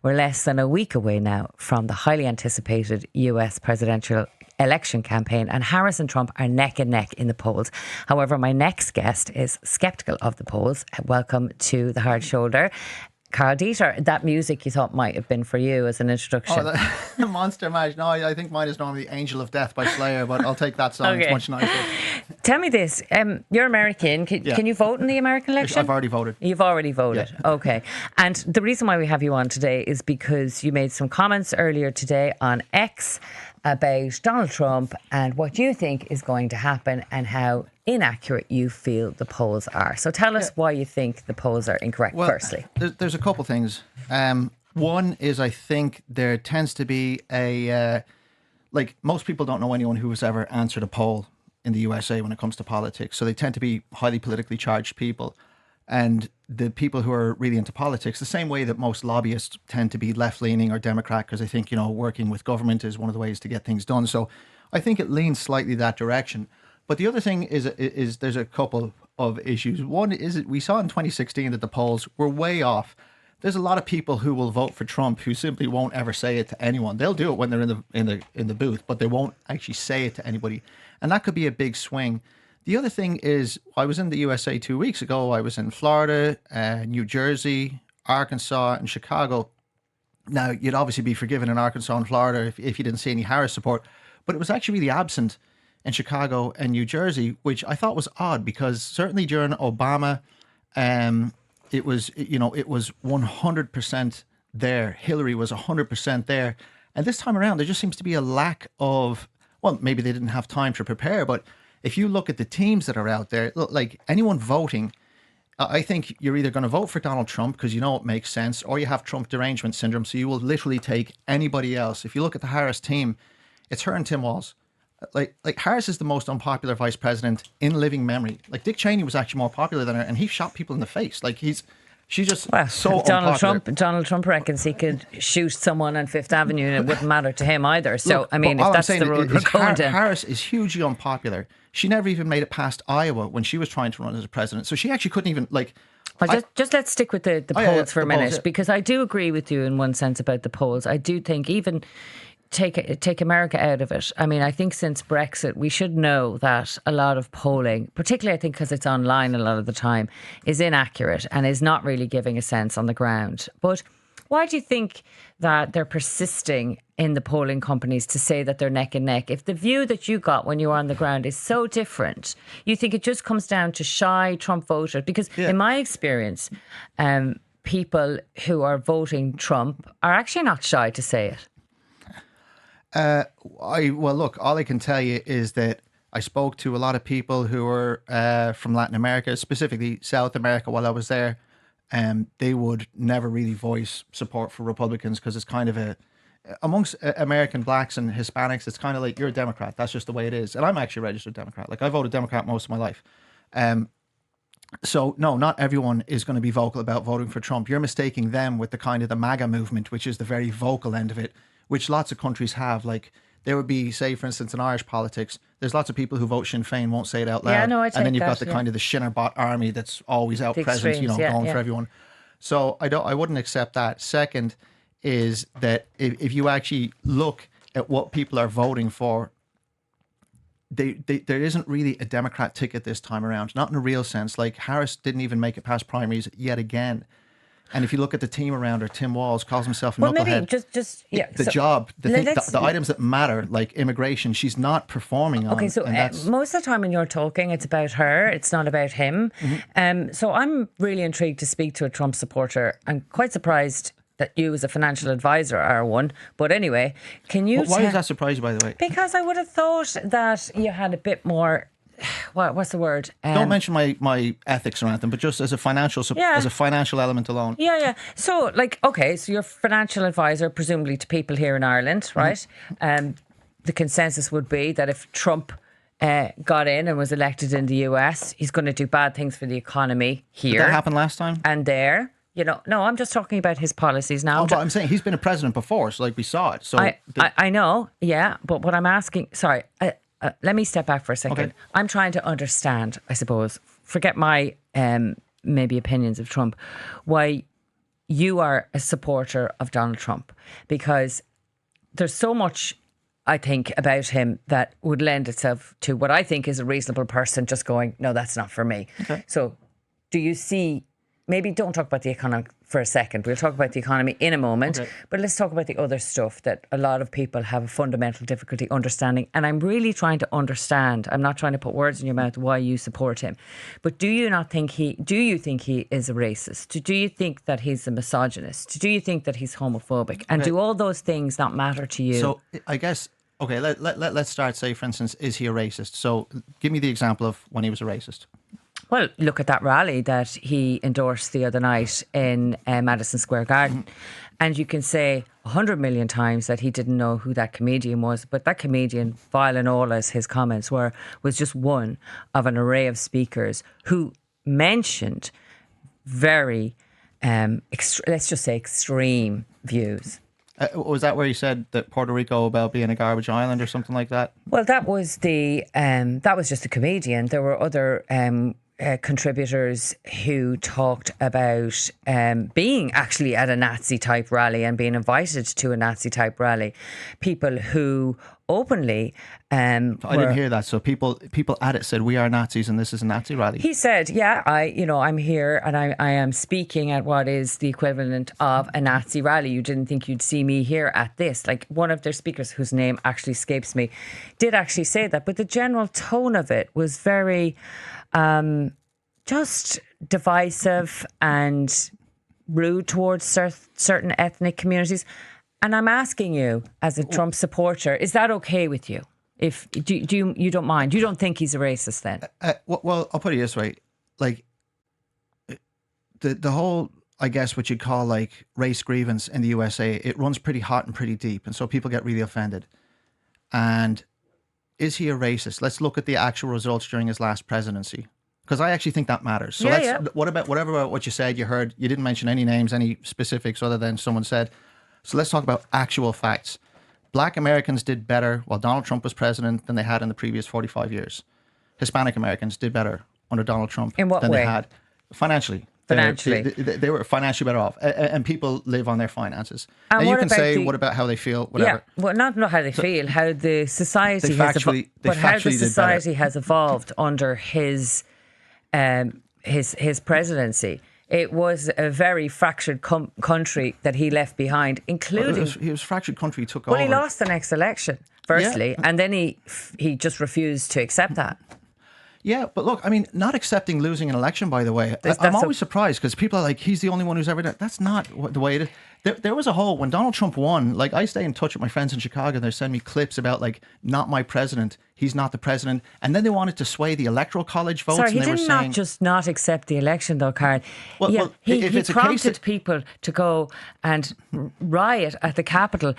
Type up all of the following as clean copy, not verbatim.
We're less than a week away now from the highly anticipated US presidential election campaign, and Harris and Trump are neck and neck in the polls. However, my next guest is sceptical of the polls. Welcome to The Hard Shoulder, Karl Deeter. That music you thought might have been for you as an introduction. The Monster Mash. No, I think mine is normally Angel of Death by Slayer, but I'll take that song. Okay. It's much nicer. Tell me this. You're American. Can you vote in the American election? I've already voted. You've already voted. Yeah. Okay. And the reason why we have you on today is because you made some comments earlier today on X about Donald Trump and what you think is going to happen and how inaccurate you feel the polls are. So tell us why you think the polls are incorrect, firstly. There's a couple things. One is I think there tends to be most people don't know anyone who has ever answered a poll in the USA when it comes to politics. So they tend to be highly politically charged people. And the people who are really into politics, the same way that most lobbyists tend to be left-leaning or Democrat, because I think, working with government is one of the ways to get things done. So I think it leans slightly that direction. But the other thing is there's a couple of issues. One is that we saw in 2016 that the polls were way off. There's a lot of people who will vote for Trump who simply won't ever say it to anyone. They'll do it when they're in the booth, but they won't actually say it to anybody. And that could be a big swing. The other thing is, I was in the USA 2 weeks ago. I was in Florida, New Jersey, Arkansas, and Chicago. Now, you'd obviously be forgiven in Arkansas and Florida if you didn't see any Harris support, but it was actually really absent in Chicago and New Jersey, which I thought was odd because certainly during Obama, it was 100% there. Hillary was 100% there. And this time around, there just seems to be a lack of, well, maybe they didn't have time to prepare, but if you look at the teams that are out there, look, like anyone voting, I think you're either going to vote for Donald Trump because it makes sense, or you have Trump derangement syndrome. So you will literally take anybody else. If you look at the Harris team, it's her and Tim Walz. Like Harris is the most unpopular vice president in living memory. Like Dick Cheney was actually more popular than her, and he shot people in the face. Like she's just so unpopular. Donald Trump reckons he could shoot someone on Fifth Avenue and it wouldn't matter to him either. So, look, if that's the road we're going down. Harris is hugely unpopular. She never even made it past Iowa when she was trying to run as a president. So she actually couldn't even, just let's stick with the polls for a minute, because I do agree with you in one sense about the polls. I do think even take America out of it. I mean, I think since Brexit, we should know that a lot of polling, particularly I think because it's online a lot of the time, is inaccurate and is not really giving a sense on the ground. But why do you think that they're persisting in the polling companies to say that they're neck and neck? If the view that you got when you were on the ground is so different, you think it just comes down to shy Trump voters? Because in my experience, people who are voting Trump are actually not shy to say it. Look, all I can tell you is that I spoke to a lot of people who were from Latin America, specifically South America, while I was there. They would never really voice support for Republicans because it's kind of amongst American blacks and Hispanics, it's kind of like, you're a Democrat. That's just the way it is. And I'm actually a registered Democrat. Like, I voted Democrat most of my life. So no, not everyone is going to be vocal about voting for Trump. You're mistaking them with the kind of the MAGA movement, which is the very vocal end of it, which lots of countries have. Like, there would be, say, for instance, in Irish politics, there's lots of people who vote Sinn Féin, won't say it out loud. Yeah, no, and then you've got the kind of the Shinnerbot army that's always out present, going for everyone. So I wouldn't accept that. Second is that if you actually look at what people are voting for, there isn't really a Democrat ticket this time around, not in a real sense. Like, Harris didn't even make it past primaries yet again. And if you look at the team around her, Tim Walz calls himself a knucklehead. The items that matter, like immigration, she's not performing on. Okay, so most of the time when you're talking, it's about her. It's not about him. Mm-hmm. So I'm really intrigued to speak to a Trump supporter. I'm quite surprised that you as a financial advisor are one. But anyway, can you... Why does that surprise you, by the way? Because I would have thought that you had a bit more... What's the word? Don't mention my ethics or anything, but just as a financial element alone. Yeah. So, so you're a financial advisor, presumably to people here in Ireland, right? The consensus would be that if Trump got in and was elected in the US, he's going to do bad things for the economy here. Did that happen last time? And there. No, I'm just talking about his policies now. But I'm saying he's been a president before, so we saw it. So I know, yeah, but what I'm asking, let me step back for a second. Okay. I'm trying to understand, I suppose, forget my maybe opinions of Trump, why you are a supporter of Donald Trump, because there's so much, I think, about him that would lend itself to what I think is a reasonable person just going, no, that's not for me. Okay. So do you see, maybe don't talk about the economy for a second. We'll talk about the economy in a moment, but let's talk about the other stuff that a lot of people have a fundamental difficulty understanding. And I'm really trying to understand, I'm not trying to put words in your mouth, why you support him. But do you think he is a racist? Do you think that he's a misogynist? Do you think that he's homophobic? And do all those things not matter to you? So I guess, okay, let's start, say, for instance, is he a racist? So give me the example of when he was a racist. Well, look at that rally that he endorsed the other night in Madison Square Garden. And you can say 100 million times that he didn't know who that comedian was. But that comedian, vile and all as his comments were, was just one of an array of speakers who mentioned very, let's just say, extreme views. Was that where he said that Puerto Rico about being a garbage island or something like that? Well, that was just a comedian. There were other contributors who talked about being actually at a Nazi type rally and being invited to a Nazi type rally. People who openly I didn't hear that. So people at it said, we are Nazis and this is a Nazi rally. He said, yeah, I'm here and I am speaking at what is the equivalent of a Nazi rally. You didn't think you'd see me here at this. Like, one of their speakers, whose name actually escapes me, did actually say that. But the general tone of it was very just divisive and rude towards certain ethnic communities. And I'm asking you, as a Trump supporter, is that okay with you? If you don't mind, you don't think he's a racist then? Well, I'll put it this way: like the whole, I guess, what you'd call like race grievance in the USA, it runs pretty hot and pretty deep, and so people get really offended. And is he a racist? Let's look at the actual results during his last presidency, because I actually think that matters. So what about what you said? You heard, you didn't mention any names, any specifics other than someone said. So let's talk about actual facts. Black Americans did better while Donald Trump was president than they had in the previous 45 years. Hispanic Americans did better under Donald Trump in what than way? They had financially. They were financially better off, and people live on their finances. And you can say, what about how they feel, whatever. Yeah, well, not how they feel, how the society has evolved under his presidency. It was a very fractured country that he left behind, including... He was fractured country, he took over. Well, he lost the next election, firstly, and then he just refused to accept that. Yeah, but look, I mean, not accepting losing an election, by the way, I'm always surprised, because people are like, he's the only one who's ever done it. That's not the way it is. There was a whole, when Donald Trump won, like, I stay in touch with my friends in Chicago, and they're sending me clips about, like, not my president, he's not the president. And then they wanted to sway the electoral college votes. Sorry, he did not just not accept the election, though, Karl. He prompted people to go and riot at the Capitol,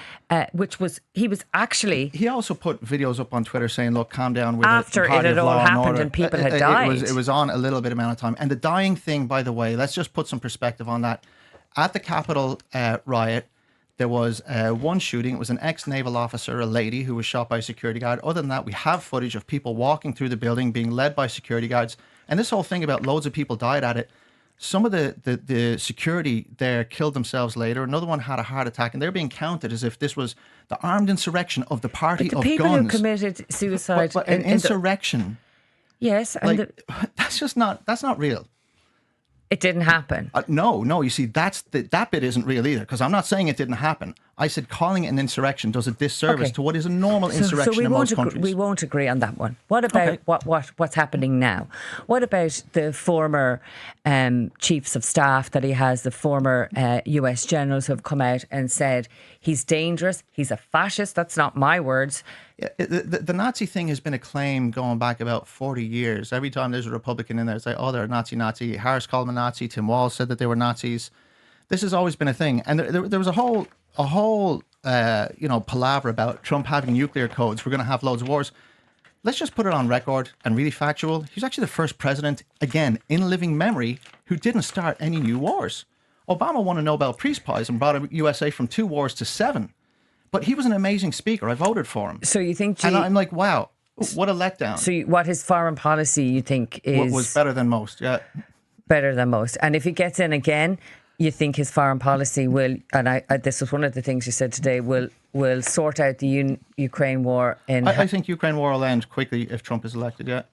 he was actually... He also put videos up on Twitter saying, look, calm down with after it had all happened and people had died. It was on a little bit amount of time. And the dying thing, by the way, let's just put some perspective on that. At the Capitol riot, there was one shooting. It was an ex-naval officer, a lady, who was shot by a security guard. Other than that, we have footage of people walking through the building, being led by security guards. And this whole thing about loads of people died at it. Some of the security there killed themselves later. Another one had a heart attack, and they're being counted as if this was the armed insurrection of the party of guns. But the people who committed suicide... But an insurrection... Yes. And that's not real. It didn't happen. No. You see, that bit isn't real either, because I'm not saying it didn't happen. I said calling it an insurrection does a disservice to what is a normal insurrection in most countries. We won't agree on that one. What about what's happening now? What about the former chiefs of staff that he has, the former US generals who have come out and said he's dangerous, he's a fascist? That's not my words. Yeah, the Nazi thing has been a claim going back about 40 years. Every time there's a Republican in there, it's like, oh, they're Nazi. Harris called them a Nazi. Tim Walz said that they were Nazis. This has always been a thing. And there was a whole palaver about Trump having nuclear codes. We're going to have loads of wars. Let's just put it on record and really factual. He was actually the first president, again, in living memory, who didn't start any new wars. Obama won a Nobel Peace Prize and brought USA from 2 wars to 7. But he was an amazing speaker. I voted for him. So you think... And I'm like, wow, what a letdown. So what his foreign policy, you think, is... Was better than most, yeah. Better than most. And if he gets in again, you think his foreign policy will, and this was one of the things you said today, will sort out the Ukraine war in... I think Ukraine war will end quickly if Trump is elected, yeah.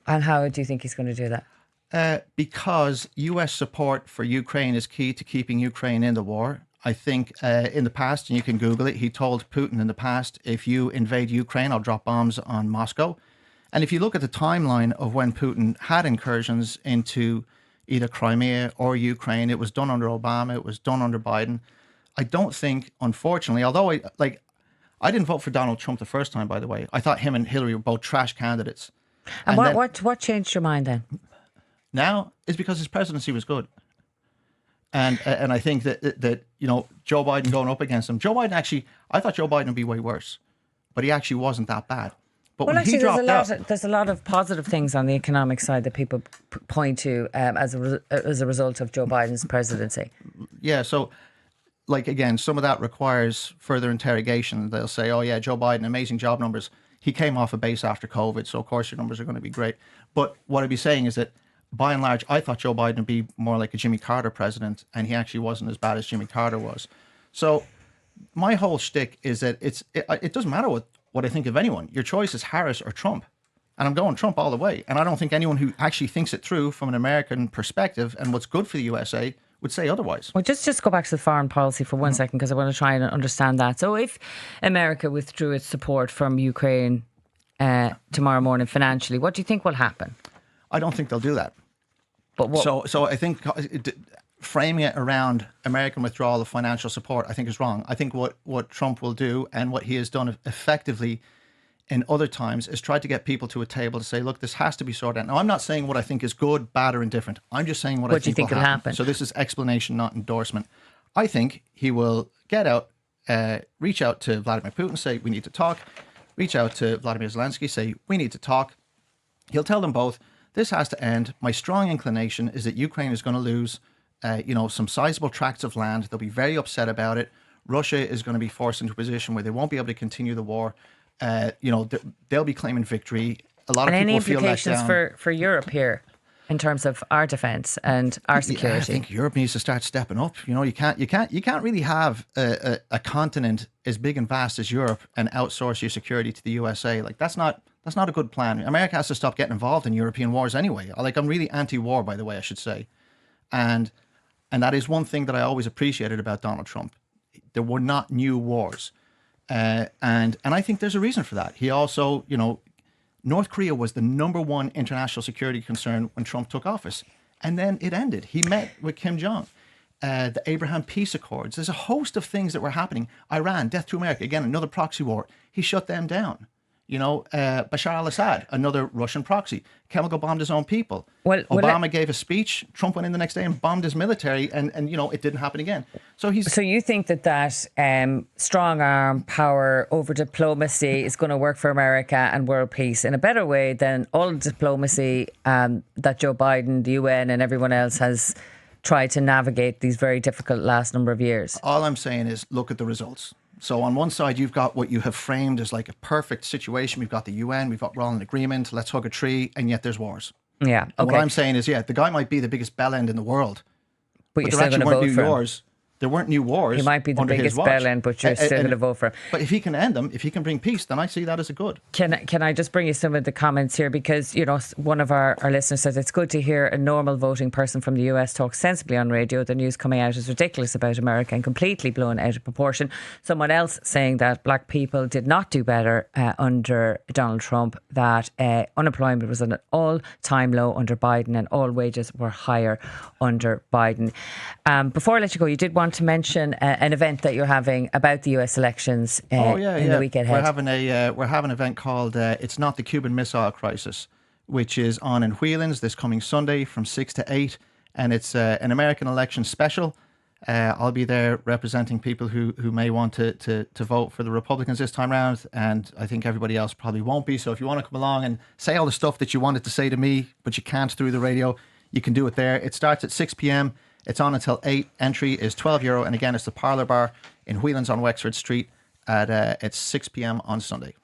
And how do you think he's going to do that? Because US support for Ukraine is key to keeping Ukraine in the war. I think in the past, and you can Google it, he told Putin in the past, if you invade Ukraine, I'll drop bombs on Moscow. And if you look at the timeline of when Putin had incursions into either Crimea or Ukraine, it was done under Obama, it was done under Biden. I don't think, unfortunately, although I didn't vote for Donald Trump the first time, by the way. I thought him and Hillary were both trash candidates. And what changed your mind then? Now is because his presidency was good. And I think that Joe Biden going up against him. Joe Biden actually, I thought Joe Biden would be way worse, but he actually wasn't that bad. But well, when actually, he dropped out, there's a lot of positive things on the economic side that people point to as a result of Joe Biden's presidency. Yeah, so again, some of that requires further interrogation. They'll say, "Oh yeah, Joe Biden, amazing job numbers. He came off a base after COVID, so of course your numbers are going to be great." But what I'd be saying is that, by and large, I thought Joe Biden would be more like a Jimmy Carter president, and he actually wasn't as bad as Jimmy Carter was. So my whole shtick is that it doesn't matter what I think of anyone. Your choice is Harris or Trump. And I'm going Trump all the way. And I don't think anyone who actually thinks it through from an American perspective and what's good for the USA would say otherwise. Well, just go back to the foreign policy for one second, because I want to try and understand that. So if America withdrew its support from Ukraine tomorrow morning financially, what do you think will happen? I don't think they'll do that. But what? So I think framing it around American withdrawal of financial support, I think is wrong. I think what Trump will do, and what he has done effectively in other times, is try to get people to a table to say, look, this has to be sorted out. Now, I'm not saying what I think is good, bad, or indifferent. I'm just saying what I think will happen. So this is explanation, not endorsement. I think he will get out, reach out to Vladimir Putin, say, we need to talk. Reach out to Vladimir Zelensky, say, we need to talk. He'll tell them both, this has to end. My strong inclination is that Ukraine is going to lose some sizable tracts of land. They'll be very upset about it. Russia is going to be forced into a position where they won't be able to continue the war. They'll be claiming victory. A lot of people feel let down. And any implications for Europe here in terms of our defence and our security? Yeah, I think Europe needs to start stepping up. You can't really have a continent as big and vast as Europe and outsource your security to the USA. That's not a good plan. America has to stop getting involved in European wars anyway. I'm really anti-war, by the way, I should say. And that is one thing that I always appreciated about Donald Trump. There were not new wars. And I think there's a reason for that. He also, North Korea was the number one international security concern when Trump took office. And then it ended. He met with Kim Jong. The Abraham Peace Accords. There's a host of things that were happening. Iran, death to America. Again, another proxy war. He shut them down. Bashar al-Assad, another Russian proxy, chemical bombed his own people. Obama gave a speech. Trump went in the next day and bombed his military, and it didn't happen again. So you think that strong arm power over diplomacy is going to work for America and world peace in a better way than all the diplomacy that Joe Biden, the UN, and everyone else has tried to navigate these very difficult last number of years? All I'm saying is look at the results. So on one side, you've got what you have framed as like a perfect situation. We've got the UN, we're all in agreement, let's hug a tree, and yet there's wars. Yeah. Okay. And what I'm saying is, the guy might be the biggest bellend in the world, but you're still going to vote for him. There weren't new wars. He might be the biggest bellend, but you're still going to vote for him. But if he can end them, if he can bring peace, then I see that as a good. Can I just bring you some of the comments here? Because, one of our listeners says it's good to hear a normal voting person from the US talk sensibly on radio. The news coming out is ridiculous about America and completely blown out of proportion. Someone else saying that black people did not do better under Donald Trump, that unemployment was at an all-time low under Biden and all wages were higher under Biden. Before I let you go, you did want to mention an event that you're having about the US elections in the week ahead. We're having an event called It's Not the Cuban Missile Crisis, which is on in Whelan's this coming Sunday from 6 to 8, and it's an American election special. I'll be there representing people who may want to vote for the Republicans this time around, and I think everybody else probably won't be. So if you want to come along and say all the stuff that you wanted to say to me but you can't through the radio, you can do it there. It starts at 6 p.m. It's on until 8. Entry is €12. And again, it's the Parlour Bar in Whelan's on Wexford Street at 6 p.m. on Sunday.